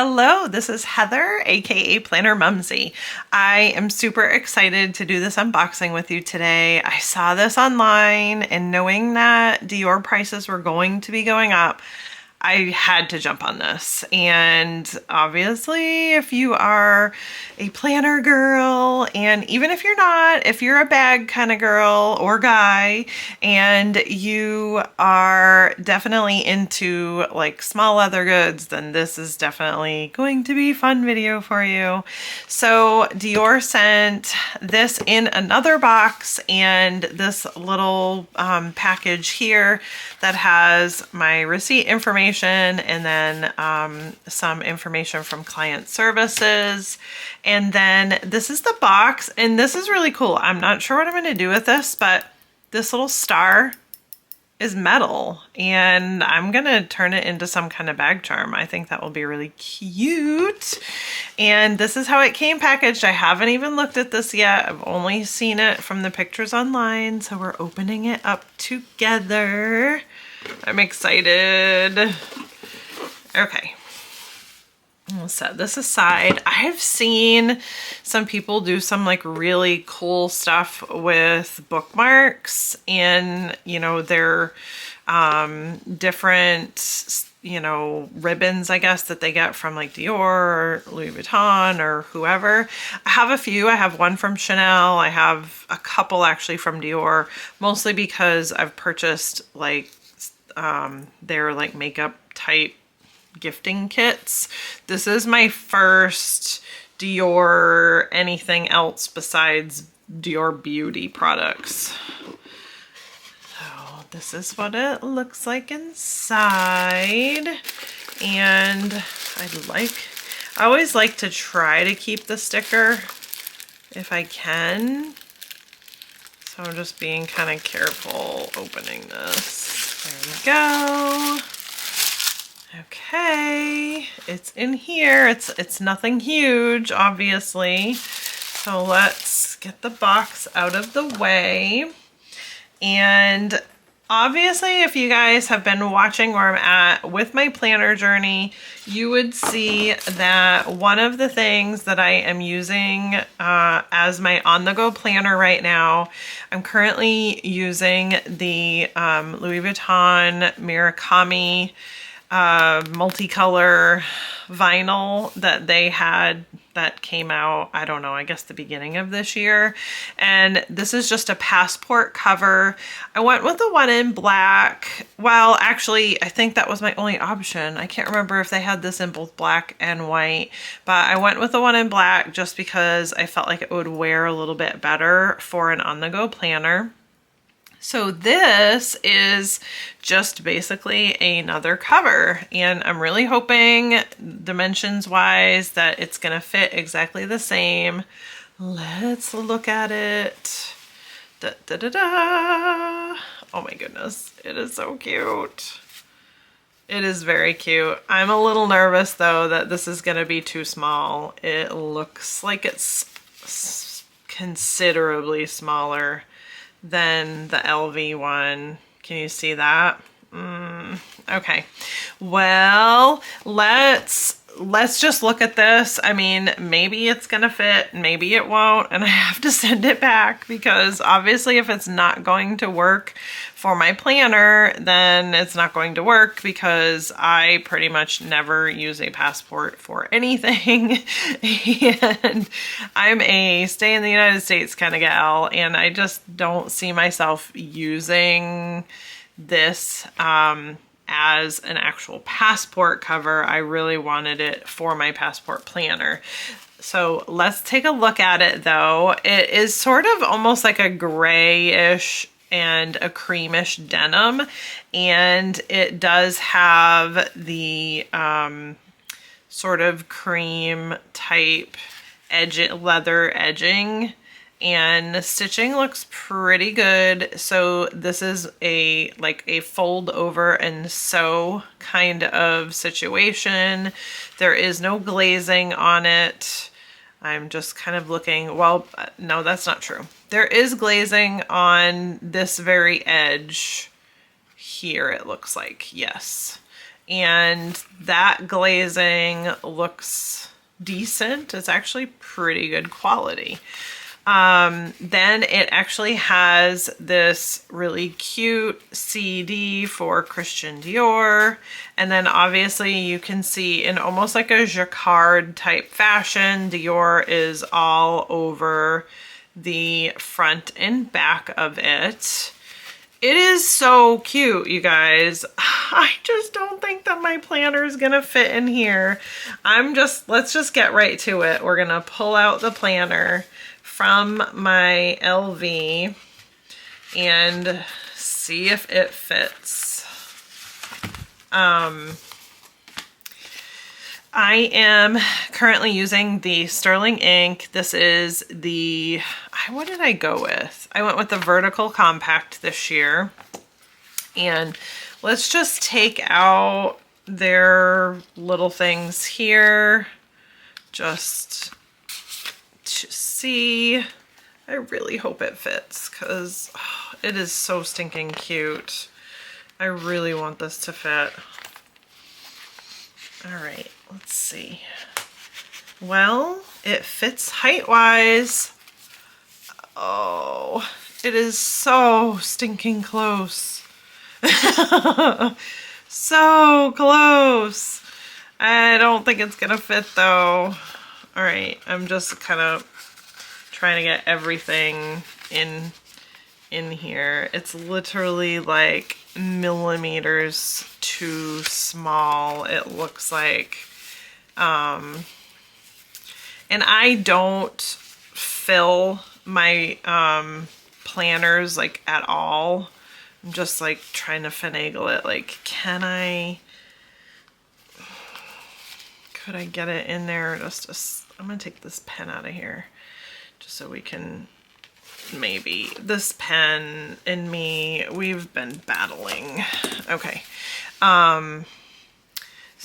Hello, this is Heather, aka Planner Mumsy. I am super excited to do this unboxing with you today. I saw this online, and knowing that Dior prices were going to be going up, I had to jump on this. And obviously, if you are a planner girl, and even if you're not, if you're a bag kind of girl or guy, and you are definitely into like small leather goods, then this is definitely going to be a fun video for you. So Dior sent this in another box and this little package here that has my receipt information and then some information from client services. And then this is the box, and this is really cool. I'm not sure what I'm going to do with this, but this little star is metal, and I'm going to turn it into some kind of bag charm. I think that will be really cute. And this is how it came packaged. I haven't even looked at this yet. I've only seen it from the pictures online, so we're opening it up together. I'm excited. Okay. I'll set this aside. I've seen some people do some like really cool stuff with bookmarks and, you know, their different, you know, ribbons, I guess, that they get from like Dior or Louis Vuitton or whoever. I have a few. I have one from Chanel. I have a couple actually from Dior, mostly because I've purchased like their like makeup type gifting kits. This is my first Dior anything else besides Dior beauty products. So this is what it looks like inside. And I always like to try to keep the sticker if I can. So I'm just being kind of careful opening this. There we go. Okay, it's in here. It's nothing huge, obviously. So let's get the box out of the way. And obviously, if you guys have been watching where I'm at with my planner journey, you would see that one of the things that I am using as my on-the-go planner right now, I'm currently using the Louis Vuitton Murakami multicolor vinyl that they had that came out, I don't know, I guess the beginning of this year. And this is just a passport cover. I went with the one in black. Well, actually, I think that was my only option. I can't remember if they had this in both black and white, but I went with the one in black just because I felt like it would wear a little bit better for an on-the-go planner. So this is just basically another cover, and I'm really hoping dimensions wise that it's gonna fit exactly the same. Let's look at it. Da, da, da, da. Oh my goodness, it is so cute. It is very cute. I'm a little nervous though that this is gonna be too small. It looks like it's considerably smaller than the LV one. Can you see that? Okay. Well, let's just look at this. I mean, maybe it's gonna fit, maybe it won't, and I have to send it back because obviously if it's not going to work for my planner, then it's not going to work because I pretty much never use a passport for anything. And I'm a stay in the United States kind of gal, and I just don't see myself using this as an actual passport cover. I really wanted it for my passport planner. So let's take a look at it though. It is sort of almost like a grayish and a creamish denim, and it does have the sort of cream type leather edging, and the stitching looks pretty good. So this is like a fold over and sew kind of situation. There is no glazing on it. I'm just kind of looking, well, no, that's not true. There is glazing on this very edge here, it looks like, yes. and that glazing looks decent. It's actually pretty good quality. Then it actually has this really cute CD for Christian Dior. And then obviously you can see in almost like a jacquard type fashion, Dior is all over the front and back of it. It is so cute, you guys. I just don't think that my planner is gonna fit in here. Let's just get right to it. We're gonna pull out the planner from my LV and see if it fits. I am currently using the Sterling ink. This is the, what did I go with? I went with the vertical compact this year. And let's just take out their little things here just to see. I really hope it fits because it is so stinking cute. I really want this to fit. All right, let's see. Well, it fits height-wise. Oh, it is so stinking close. So close. I don't think it's gonna fit though. All right, I'm just kind of trying to get everything in here. It's literally like millimeters too small, it looks like. And I don't fill my planners like at all. I'm just like trying to finagle it. Like, could I get it in there? I'm gonna take this pen out of here just so we can maybe, this pen and me, we've been battling. Okay. So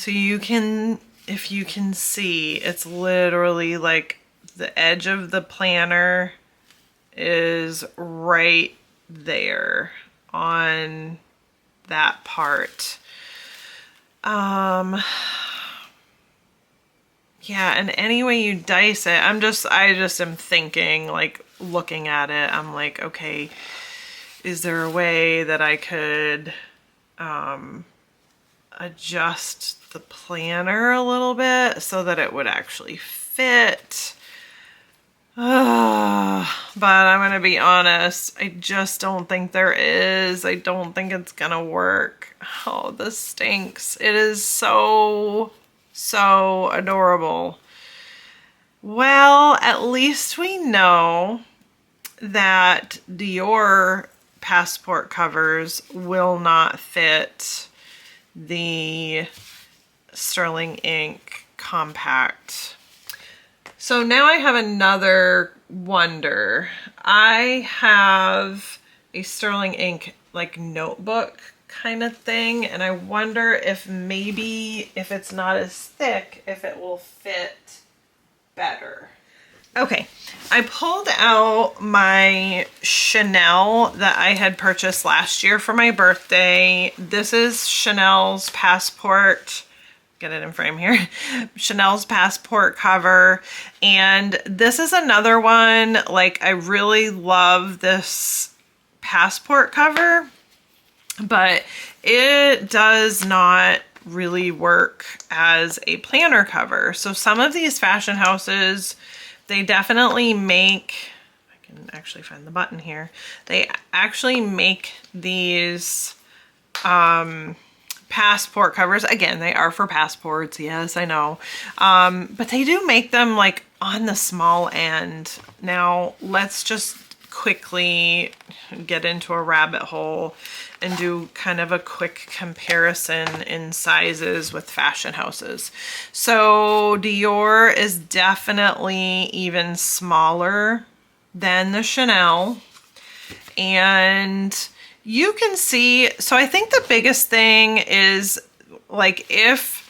you can, if you can see, it's literally like the edge of the planner is right there on that part. Yeah, and any way you dice it, I just am thinking, like, looking at it, I'm like, okay, is there a way that I could adjust the planner a little bit so that it would actually fit? But I'm gonna be honest, I just don't think there is. I don't think it's gonna work. Oh, this stinks. It is so adorable. Well, at least we know that Dior passport covers will not fit the Sterling ink compact. So now I have another wonder. I have a Sterling ink like notebook kind of thing, and I wonder if maybe if it's not as thick, if it will fit better. Okay, I pulled out my Chanel that I had purchased last year for my birthday. This is Chanel's Passport. Get it in frame here. Chanel's Passport cover. And this is another one, like, I really love this Passport cover, but it does not really work as a planner cover. So some of these fashion houses, they definitely make, I can actually find the button here, they actually make these passport covers. Again, they are for passports, yes, I know. But they do make them like on the small end. Now, let's just quickly get into a rabbit hole and do kind of a quick comparison in sizes with fashion houses. So Dior is definitely even smaller than the Chanel. And you can see, so I think the biggest thing is like if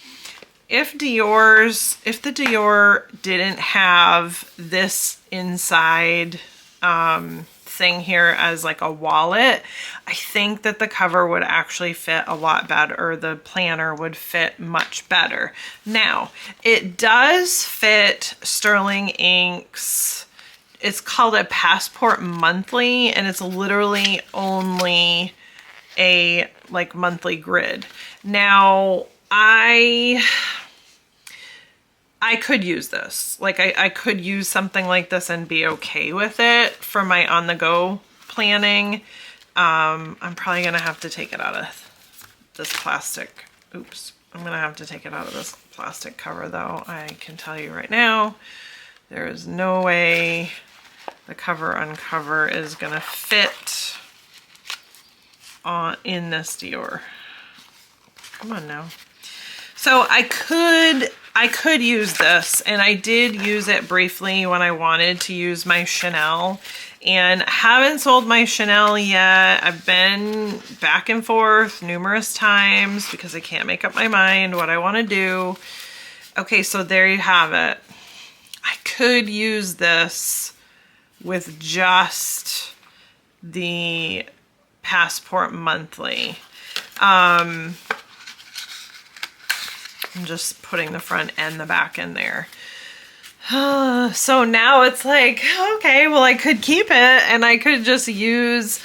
the Dior didn't have this inside thing here as like a wallet, I think that the cover would actually fit a lot better, or the planner would fit much better. Now, it does fit Sterling Inks. It's called a Passport Monthly, and it's literally only a like monthly grid. Now, I could use this. Like I could use something like this and be okay with it for my on-the-go planning. I'm probably gonna have to take it out of this plastic. Oops. I'm gonna have to take it out of this plastic cover though. I can tell you right now, there is no way the cover on cover is gonna fit on in this Dior. Come on now. So I could use this, and I did use it briefly when I wanted to use my Chanel, and haven't sold my Chanel yet. I've been back and forth numerous times because I can't make up my mind what I want to do. Okay, so there you have it. I could use this with just the Passport Monthly. I'm just putting the front and the back in there. So now it's like, okay, well, I could keep it, and I could just use,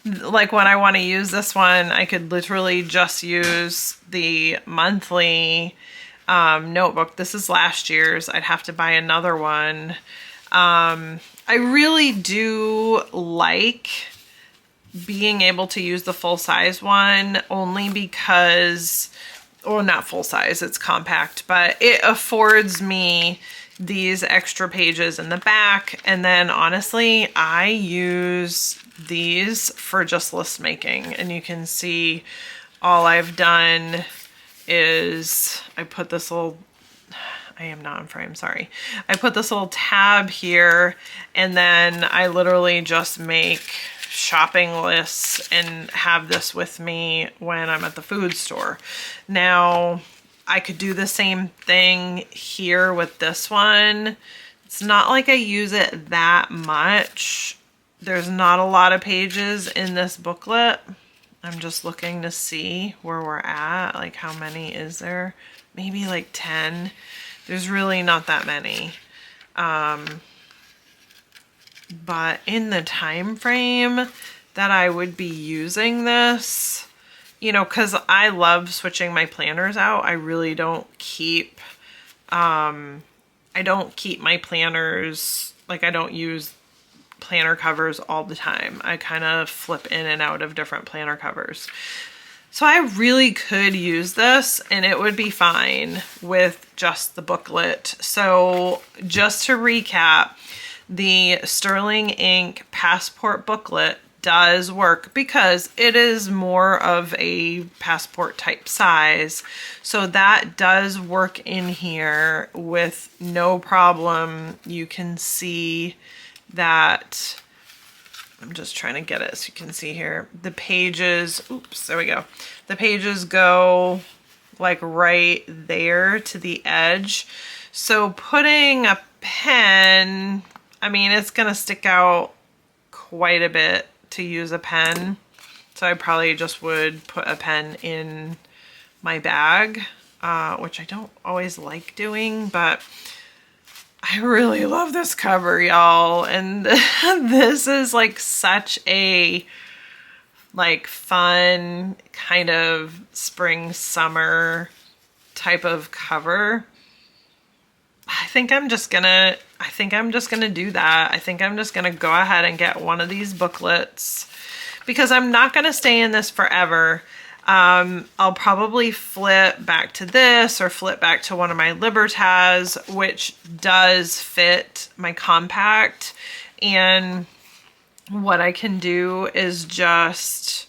like when I want to use this one, I could literally just use the monthly notebook. This is last year's. I'd have to buy another one. I really do like being able to use the full size one, only because, well, not full size, it's compact, but it affords me these extra pages in the back. And then honestly, I use these for just list making, and you can see all I've done is I put this little, I am not in frame, sorry. I put this little tab here, and then I literally just make shopping lists and have this with me when I'm at the food store. Now, I could do the same thing here with this one. It's not like I use it that much. There's not a lot of pages in this booklet. I'm just looking to see where we're at, like how many is there? Maybe like 10. There's really not that many. But in the time frame that I would be using this, you know, because I love switching my planners out. I really don't keep, I don't keep my planners, like I don't use planner covers all the time. I kind of flip in and out of different planner covers. So I really could use this, and it would be fine with just the booklet. So just to recap, the Sterling Ink Passport booklet does work because it is more of a passport type size. So that does work in here with no problem. You can see that, I'm just trying to get it so you can see here. The pages, oops, there we go. The pages go like right there to the edge. So putting a pen, I mean, it's gonna stick out quite a bit to use a pen. So I probably just would put a pen in my bag, which I don't always like doing, but I really love this cover, y'all. And this is like such a like fun kind of spring summer type of cover. I think I'm just gonna do that. I think I'm just gonna go ahead and get one of these booklets because I'm not gonna stay in this forever. I'll probably flip back to this or flip back to one of my Libertas, which does fit my compact. And what I can do is just,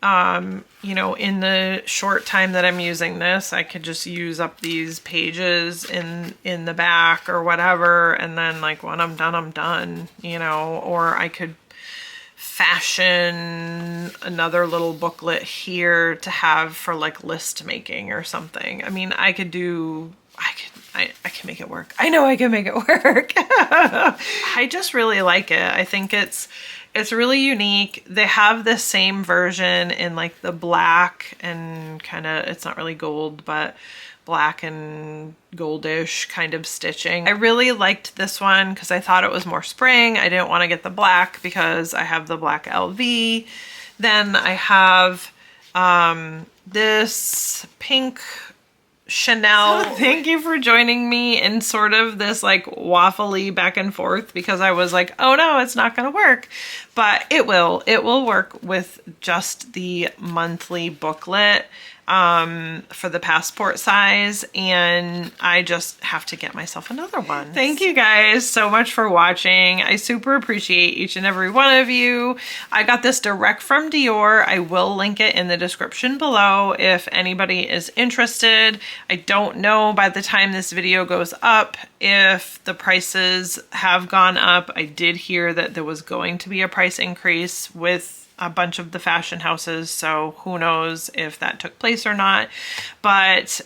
you know, in the short time that I'm using this, I could just use up these pages in the back or whatever. And then like when I'm done, you know, or I could fashion another little booklet here to have for like list making or something. I mean, I could I can make it work. I know I can make it work. I just really like it. I think it's really unique. They have the same version in like the black and kind of, it's not really gold, but black and goldish kind of stitching. I really liked this one because I thought it was more spring. I didn't want to get the black because I have the black LV. Then I have this pink Chanel. So thank you for joining me in sort of this like waffly back and forth, because I was like, oh no, it's not gonna work. But it will work with just the monthly booklet for the passport size, and I just have to get myself another one. Thank you guys so much for watching. I super appreciate each and every one of you. I got this direct from Dior. I will link it in the description below if anybody is interested. I don't know by the time this video goes up if the prices have gone up. I did hear that there was going to be a price increase with a bunch of the fashion houses, so who knows if that took place or not. But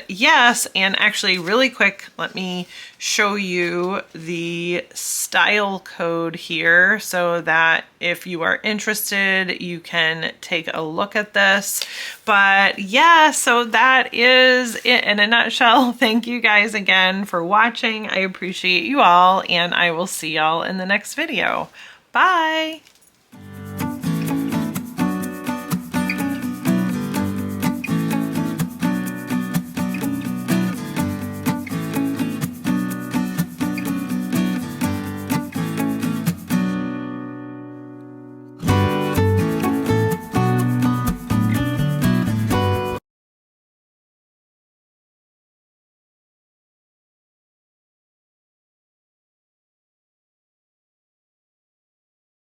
yes, and actually really quick, let me show you the style code here so that if you are interested, you can take a look at this. But yeah, so that is it in a nutshell. Thank you guys again for watching. I appreciate you all, and I will see y'all in the next video. Bye!